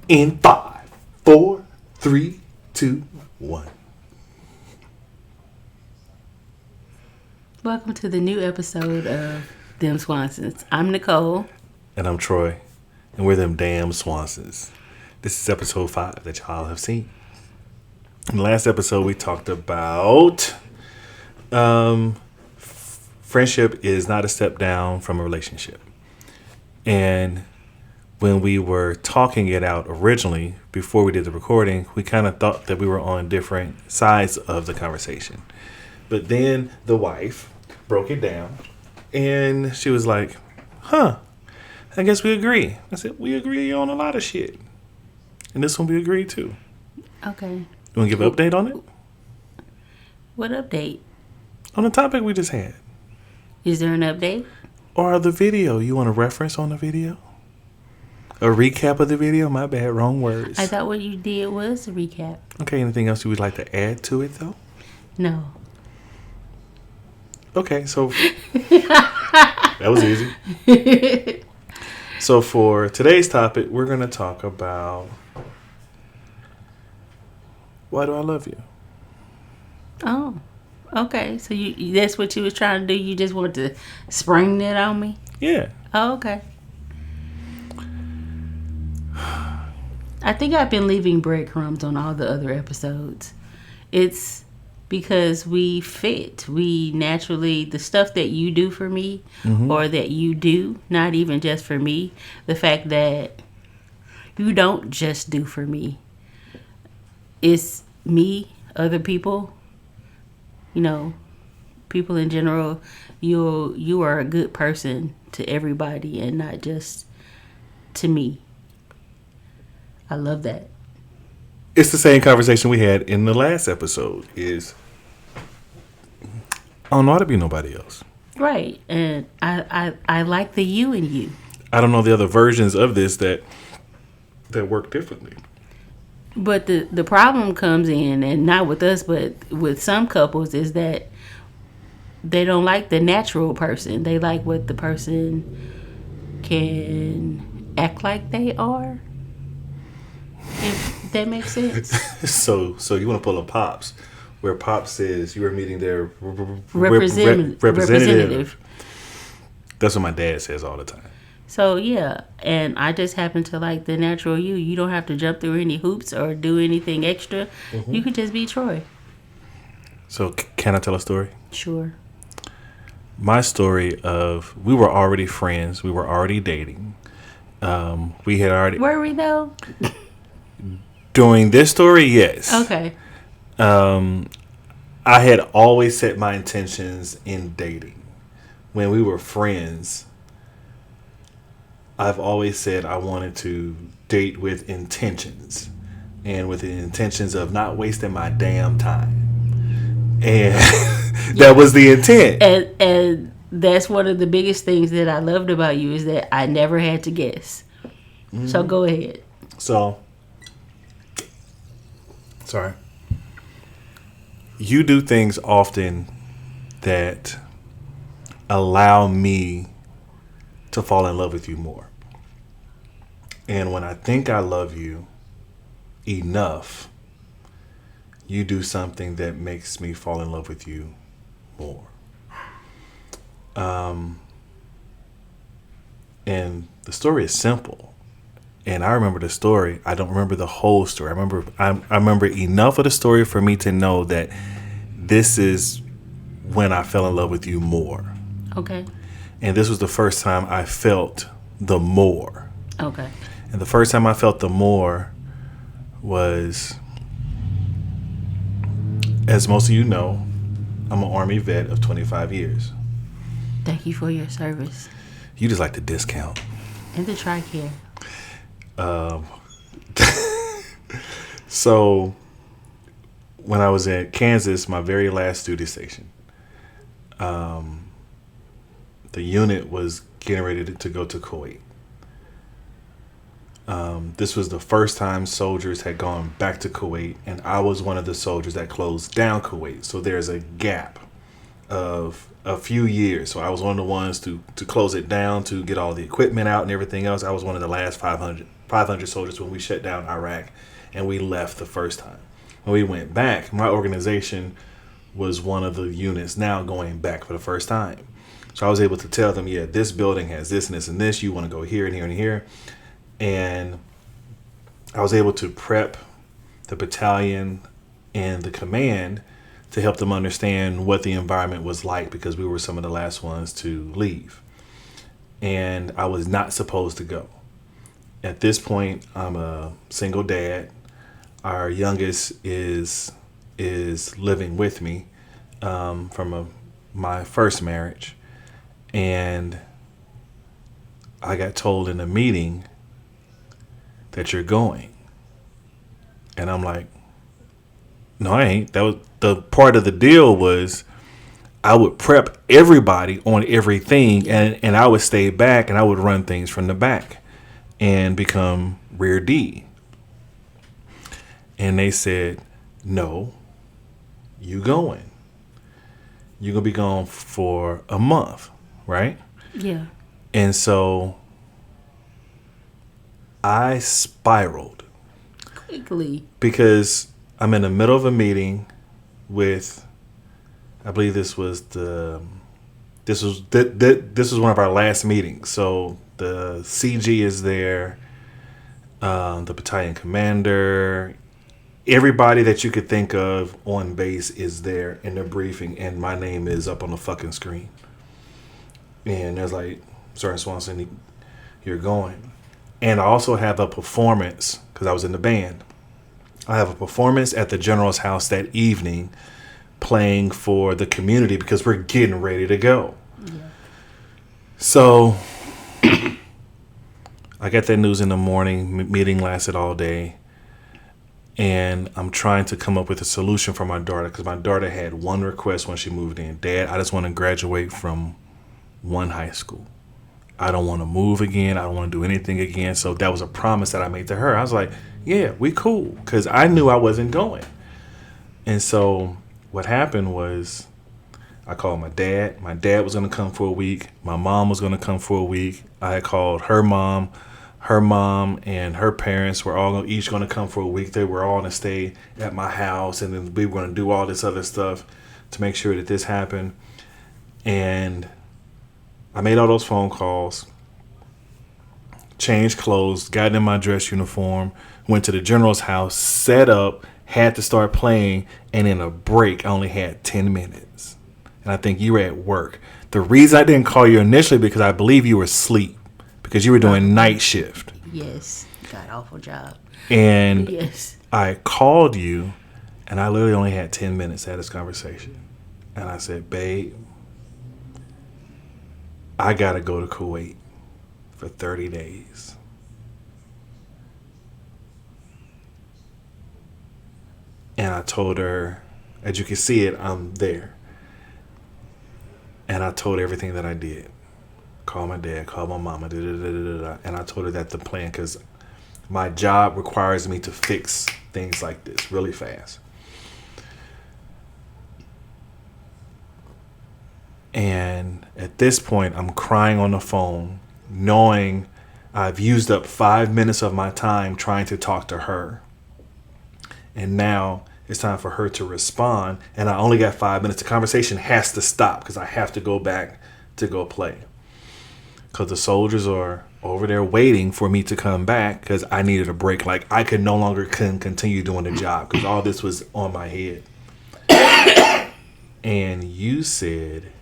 In 5, 4, 3, 2, 1. Welcome to the new episode of Them Swansons. I'm Nicole. And I'm Troy. And we're them damn Swansons. This is episode 5 that y'all have seen. In the last episode, we talked about friendship is not a step down from a relationship. And when we were talking it out originally, before we did the recording, we kind of thought that we were on different sides of the conversation. But then the wife broke it down, and she was like, I guess we agree. I said, we agree on a lot of shit. And this one we agree too. Okay. You want to give an update on it? What update? On the topic we just had. Is there an update? Or the video. You want a reference on the video? A recap of the video? My bad, wrong words. I thought what you did was a recap. Okay, anything else you would like to add to it, though? No. Okay, so that was easy. So for today's topic, we're going to talk about why do I love you? Oh, okay. So you that's what you was trying to do? You just want to spring that on me? Yeah. Oh, okay. I think I've been leaving breadcrumbs on all the other episodes. It's because we fit. We naturally, the stuff that you do for me, or that you do, not even just for me, the fact that you don't just do for me. It's me, other people, people in general. You are a good person to everybody and not just to me. I love that. It's the same conversation we had in the last episode. I don't know how to be nobody else. Right. And I like the you in you. I don't know the other versions of this that work differently. But the problem comes in, and not with us, but with some couples, is that they don't like the natural person. They like what the person can act like they are. If that makes sense. So you want to pull a Pops, where Pops says you were meeting their representative. That's what my dad says all the time. So yeah, and I just happen to like the natural you. You don't have to jump through any hoops or do anything extra. You could just be Troy. So can I tell a story? Sure. My story of we were already friends. We were already dating. We had already. Were we though? During this story, yes. Okay. I had always set my intentions in dating. When we were friends, I've always said I wanted to date with intentions. And with the intentions of not wasting my damn time. And that was the intent. And that's one of the biggest things that I loved about you is that I never had to guess. So go ahead. So, sorry. You do things often that allow me to fall in love with you more. And when I think I love you enough, you do something that makes me fall in love with you more. And the story is simple. And I remember the story. I don't remember the whole story. I remember enough of the story for me to know that this is when I fell in love with you more. Okay. And this was the first time I felt the more. Okay. And the first time I felt the more was, as most of you know, I'm an Army vet of 25 years. Thank you for your service. You just like to discount. And the TRICARE. So when I was at Kansas, my very last duty station, the unit was getting ready to go to Kuwait. This was the first time soldiers had gone back to Kuwait, and I was one of the soldiers that closed down Kuwait. So there's a gap of a few years. So I was one of the ones to close it down, to get all the equipment out and everything else. I was one of the last 500 500 soldiers when we shut down Iraq and we left the first time. When we went back, my organization was one of the units now going back for the first time. So I was able to tell them, yeah, this building has this and this and this. You want to go here and here and here. And I was able to prep the battalion and the command to help them understand what the environment was like, because we were some of the last ones to leave. And I was not supposed to go. At this point, I'm a single dad. Our youngest is living with me from my first marriage. And I got told in a meeting that you're going. And I'm like, no, I ain't. That was the part of the deal was I would prep everybody on everything, and I would stay back and I would run things from the back and become rear D. And they said, no, you going. You're going to be gone for a month, right? Yeah. And so I spiraled. Quickly. Because I'm in the middle of a meeting with, I believe this was one of our last meetings. So the CG is there, the battalion commander, everybody that you could think of on base is there in the briefing, and my name is up on the fucking screen. And there's like, Sergeant Swanson, you're going. And I also have a performance, because I was in the band. I have a performance at the general's house that evening playing for the community because we're getting ready to go. Yeah. So I got that news in the morning. Meeting lasted all day. And I'm trying to come up with a solution for my daughter, because my daughter had one request when she moved in. Dad, I just want to graduate from one high school. I don't want to move again. I don't want to do anything again. So that was a promise that I made to her. I was like, yeah, we cool, because I knew I wasn't going. And so what happened was I called my dad. My dad was going to come for a week. My mom was going to come for a week. I had called her mom. Her mom and her parents were all each going to come for a week. They were all going to stay at my house, and then we were going to do all this other stuff to make sure that this happened. And I made all those phone calls, changed clothes, got in my dress uniform, went to the general's house, set up, had to start playing, and in a break, I only had 10 minutes. And I think you were at work. The reason I didn't call you initially because I believe you were asleep, because you were doing night shift. Yes. God, awful job. And yes. I called you, and I literally only had 10 minutes to have this conversation. And I said, babe, I got to go to Kuwait for 30 days. And I told her, as you can see it, I'm there. And I told her everything that I did. Call my dad, call my mama, and I told her that the plan, because my job requires me to fix things like this really fast. And at this point, I'm crying on the phone, knowing I've used up 5 minutes of my time trying to talk to her. And now it's time for her to respond. And I only got 5 minutes. The conversation has to stop because I have to go back to go play. Because the soldiers are over there waiting for me to come back, because I needed a break. Like, I could no longer continue doing the job because all this was on my head. And you said,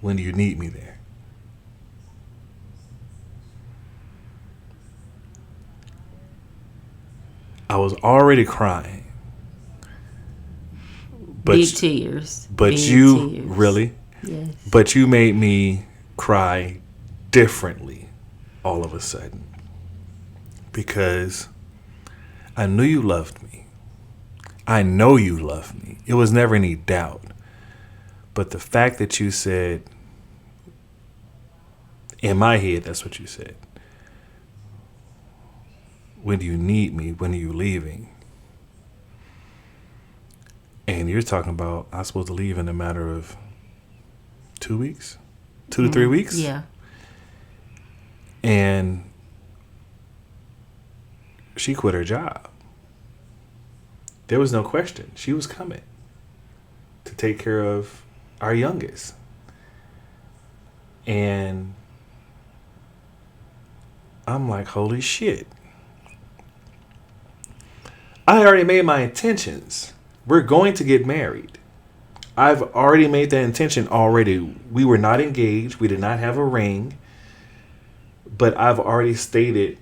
when do you need me there? I was already crying. But big tears. But big you tears. Really? Yes. But you made me cry differently all of a sudden, because I knew you loved me. I know you love me. It was never any doubt. But the fact that you said, in my head, that's what you said. When do you need me? When are you leaving? And you're talking about I'm supposed to leave in a matter of 2 weeks? 2 to 3 weeks? Yeah. And she quit her job. There was no question. She was coming to take care of our youngest. And I'm like, holy shit. I had already made my intentions. We're going to get married. I've already made that intention already. We were not engaged. We did not have a ring. But I've already stated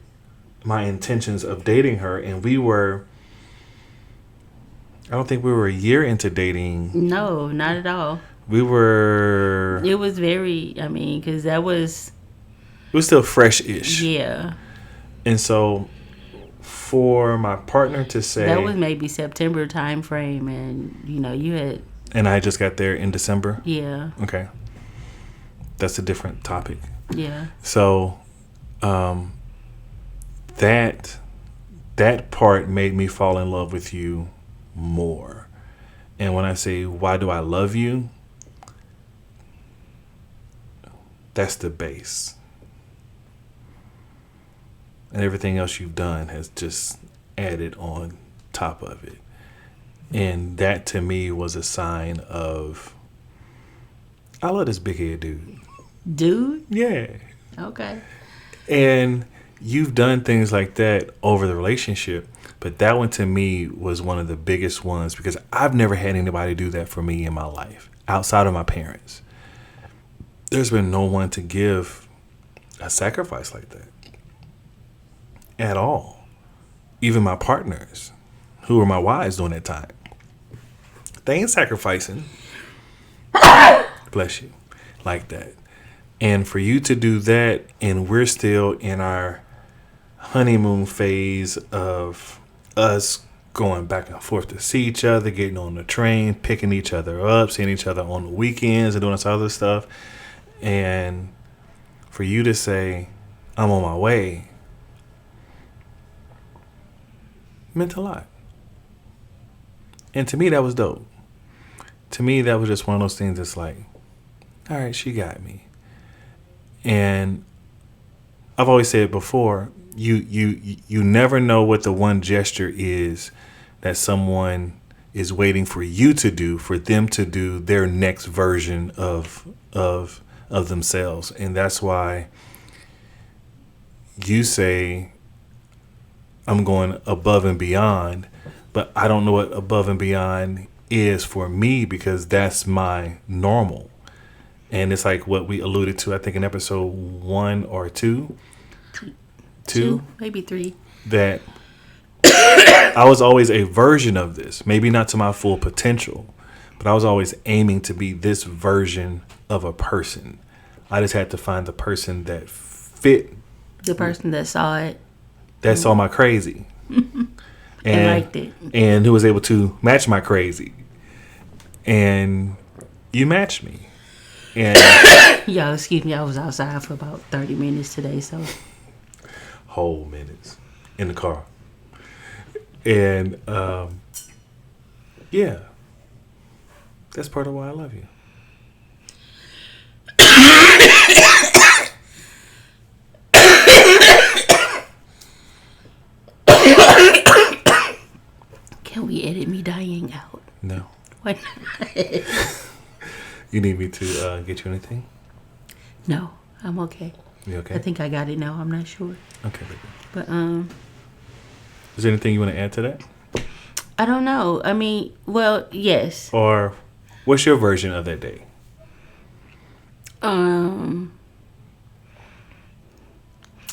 my intentions of dating her. And I don't think we were a year into dating. No, not at all. It was very, because that was... It was still fresh-ish. Yeah. And so for my partner to say... That was maybe September time frame, and, you had... And I just got there in December? Yeah. Okay. That's a different topic. Yeah. So that part made me fall in love with you more. And when I say, why do I love you? That's the base. And everything else you've done has just added on top of it. And that to me was a sign of, I love this big head dude. Dude? Yeah. Okay. And you've done things like that over the relationship, but that one to me was one of the biggest ones because I've never had anybody do that for me in my life outside of my parents. There's been no one to give a sacrifice like that at all. Even my partners, who were my wives during that time, they ain't sacrificing. Bless you. Like that. And for you to do that, and we're still in our honeymoon phase of us going back and forth to see each other, getting on the train, picking each other up, seeing each other on the weekends and doing this other stuff. And for you to say, I'm on my way, meant a lot. And to me, that was dope. To me, that was just one of those things that's like, all right, she got me. And I've always said before, you never know what the one gesture is that someone is waiting for you to do, for them to do their next version of themselves. And that's why you say, I'm going above and beyond, but I don't know what above and beyond is for me because that's my normal. And it's like what we alluded to, I think in episode 1 or 2. Two, maybe 3. That I was always a version of this, maybe not to my full potential, but I was always aiming to be this version of a person. I just had to find the person that fit. The person that saw it. That saw my crazy. And liked it. And who was able to match my crazy. And you matched me. And y'all, excuse me, I was outside for about 30 minutes today, so. Whole minutes in the car. And yeah, that's part of why I love you. Can we edit me dying out? No. Why not? You need me to get you anything? No, I'm okay. You okay? I think I got it now. I'm not sure. Okay, baby. But is there anything you want to add to that? I don't know. I mean, well, yes. Or what's your version of that day?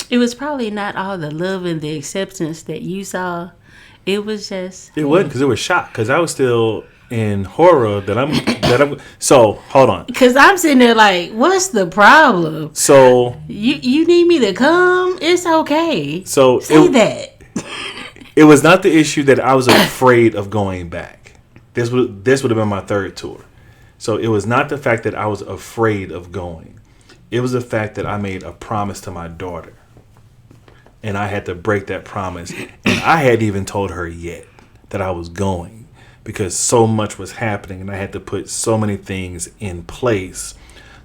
It was probably not all the love and the acceptance that you saw. It was just. It wasn't because it was shock. Because I was still in horror that I'm. So hold on. Because I'm sitting there like, what's the problem? So you need me to come? It's okay. So say that. It was not the issue that I was afraid of going back. This would have been my third tour. So it was not the fact that I was afraid of going. It was the fact that I made a promise to my daughter. And I had to break that promise. And I hadn't even told her yet that I was going because so much was happening and I had to put so many things in place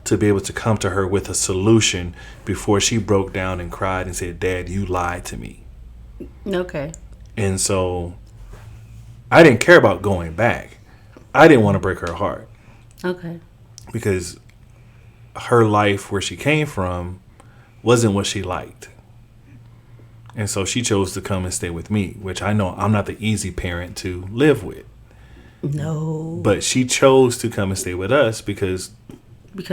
to be able to come to her with a solution before she broke down and cried and said, "Dad, you lied to me." Okay. And so I didn't care about going back. I didn't want to break her heart Okay. because her life where she came from wasn't what she liked. And so she chose to come and stay with me, which I know I'm not the easy parent to live with. No. But she chose to come and stay with us because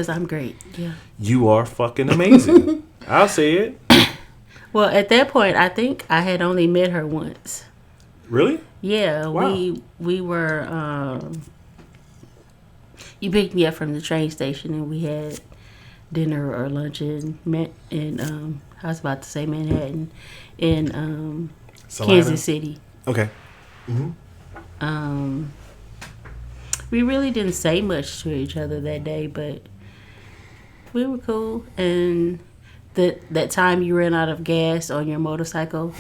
I'm great. Yeah. you are fucking amazing. I'll say it. Well, at that point, I think I had only met her once. Really? Yeah. Wow. We were. You picked me up from the train station, and we had dinner or lunch in I was about to say Manhattan, in Kansas City. Okay. We really didn't say much to each other that day, but we were cool. And that time you ran out of gas on your motorcycle,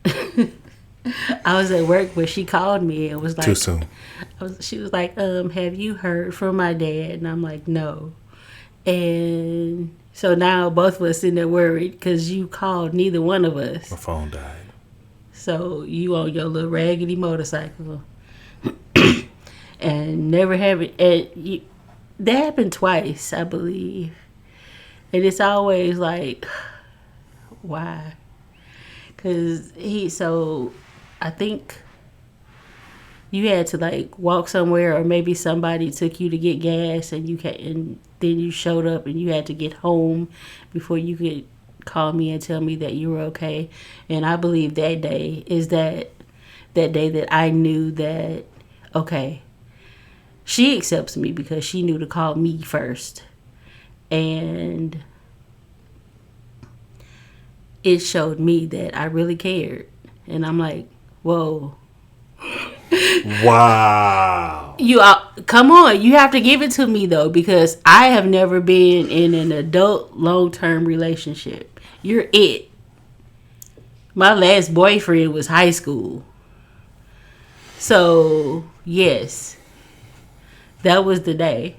I was at work, but she called me and was like, Too soon. She was like, have you heard from my dad? And I'm like, no. And so now both of us sitting there worried because you called neither one of us. My phone died. So you on your little raggedy motorcycle and never have it. And that happened twice, I believe. And it's always like, why? Because I think you had to like walk somewhere, or maybe somebody took you to get gas, and and then you showed up and you had to get home before you could call me and tell me that you were okay. And I believe that day is that day that I knew that, okay, she accepts me because she knew to call me first. And it showed me that I really cared. And I'm like, whoa. Wow. Come on, you have to give it to me though, because I have never been in an adult long-term relationship. You're it. My last boyfriend was high school. So, yes. That was the day.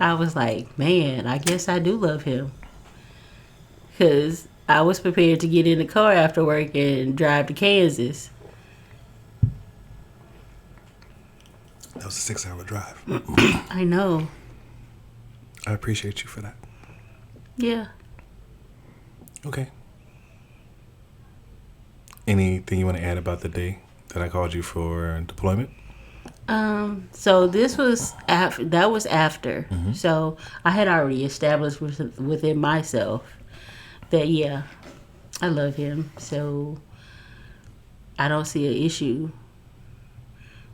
I was like, man, I guess I do love him. Because I was prepared to get in the car after work and drive to Kansas. That was a 6-hour drive. I know. I appreciate you for that. Yeah. Okay. Anything you want to add about the day that I called you for deployment? So this was after. Mm-hmm. So I had already established within myself that, yeah, I love him. So I don't see an issue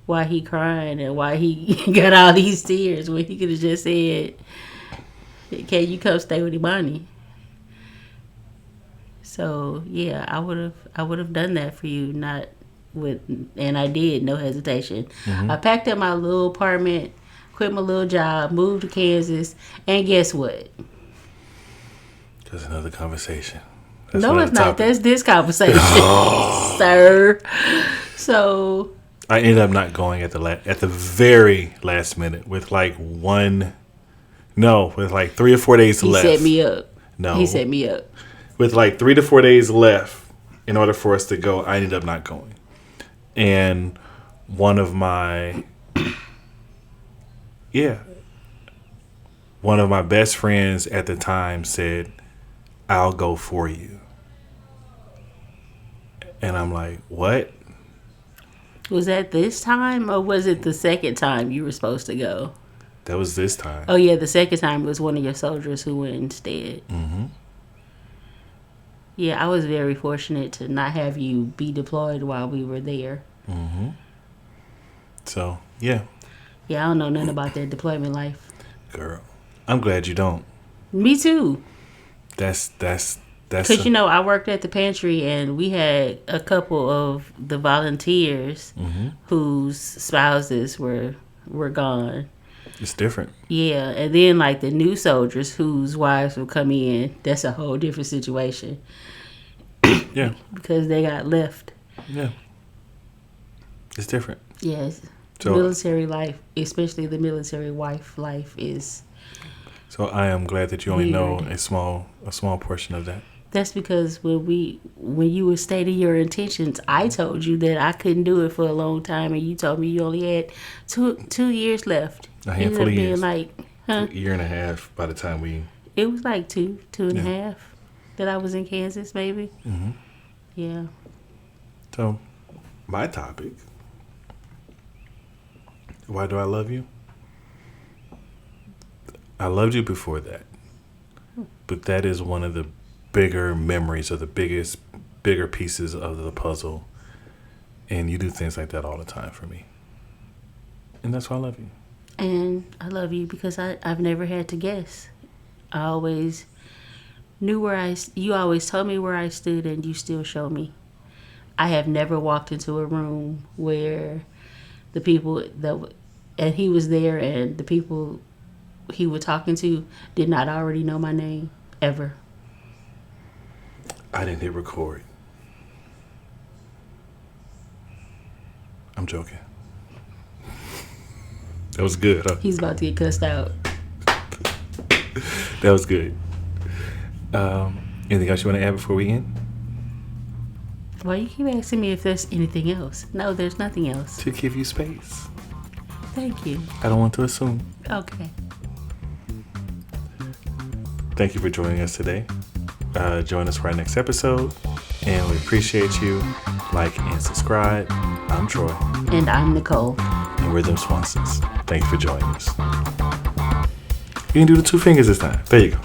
why he crying and why he got all these tears when he could have just said, "Can you come stay with Imani?" So yeah, I would have done that for you, and I did, no hesitation. Mm-hmm. I packed up my little apartment, quit my little job, moved to Kansas, and guess what? That's another conversation. No, it's not. That's this conversation, sir. So I ended up not going at the very last minute with like 3 or 4 days left. He set me up. No, he set me up with like 3 to 4 days left. In order for us to go, I ended up not going. And one of my best friends at the time said, "I'll go for you." And I'm like, what? Was that this time, or was it the second time you were supposed to go? That was this time. Oh, yeah, the second time was one of your soldiers who went instead. Mm-hmm. Yeah, I was very fortunate to not have you be deployed while we were there. Mm-hmm. So, yeah. Yeah, I don't know nothing about that deployment life. Girl, I'm glad you don't. Me too. That's because I worked at the pantry, and we had a couple of the volunteers mm-hmm. whose spouses were gone. It's different. Yeah, and then like the new soldiers whose wives would come in, that's a whole different situation. Yeah. Because they got left. Yeah. It's different. Yes. So, military life, especially the military wife life, is So I am glad that you only know Weird. a small portion of that. That's because when you were stating your intentions, I told you that I couldn't do it for a long time, and you told me you only had two years left. A Ended handful up of being years. like, huh? A year and a half by the time we. It was like two and a Yeah. half that I was in Kansas, maybe. Hmm. Yeah. So, my topic. Why do I love you? I loved you before that, but that is one of the bigger memories or the bigger pieces of the puzzle, and you do things like that all the time for me, and that's why I love you. And I love you because I've never had to guess. I always knew you always told me where I stood and you still show me. I have never walked into a room where the people and he was there and the people he was talking to did not already know my name ever. I didn't hit record. I'm joking. That was good, huh? He's about to get cussed out. That was good. Anything else you want to add before we end? Why you keep asking me if there's anything else? No, there's nothing else. To give you space. Thank you. I don't want to assume. Okay. Thank you for joining us today. Join us for our next episode, and we appreciate you. Like and subscribe. I'm Troy, And I'm Nicole. and we're them Swansons. Thank you for joining us. You can do the 2 fingers this time. There you go.